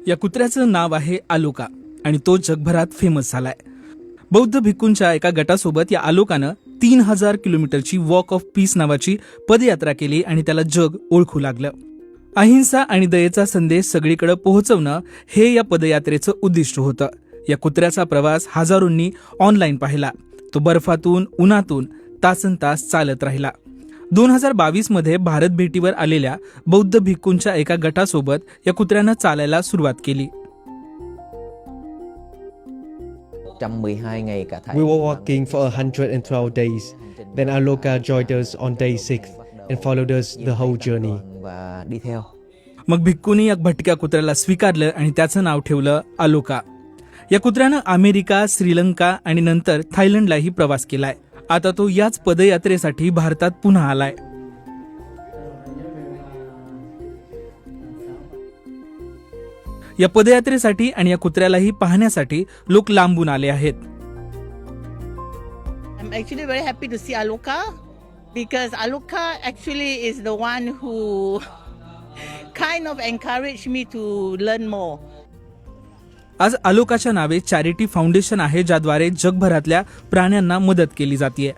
या कुत्र्याचं नाव आहे आलोका आणि तो जगभरात फेमस झालाय. बौद्ध भिक्खूंच्या एका गटासोबत या आलोकानं 3000 किलोमीटरची वॉक ऑफ पीस नावाची पदयात्रा केली आणि त्याला जग ओळखू लागलं. अहिंसा आणि दयेचा संदेश सगळीकडे पोहोचवणं हे या पदयात्रेचं उद्दिष्ट होतं. या कुत्र्याचा प्रवास हजारोंनी ऑनलाईन पाहिला. तो बर्फातून उन्हातून तासनतास चालत राहिला. 2022 मध्ये भारत भेटीवर आलेल्या बौद्ध भिक्खूंच्या एका गटासोबत या कुत्र्यानं चालायला सुरुवात केली. 112 ngày cả thảy. We were walking for 112 days. Then Aloka joined us on day 6 and followed us the whole journey. Và đi theo. मग भिक्खूंनी या भटक्या कुत्र्याला स्वीकारलं आणि त्याचं नाव ठेवलं आलोका. या कुत्र्यानं अमेरिका, श्रीलंका आणि नंतर थायलंडलाही प्रवास केलाय. आता तो याच पदयात्रेसाठी भारतात पुन्हा आलाय. या पदयात्रेसाठी आणि या कुत्र्यालाही पाहण्यासाठी लोक लांबून आले आहेत. I'm actually very happy to see Aloka because Aloka actually is the one who kind of encouraged me to learn more. आज आलोकाच्या नावे चॅरिटी फाउंडेशन आहे ज्याद्वारे जगभरातल्या प्राण्यांना मदत केली जाते.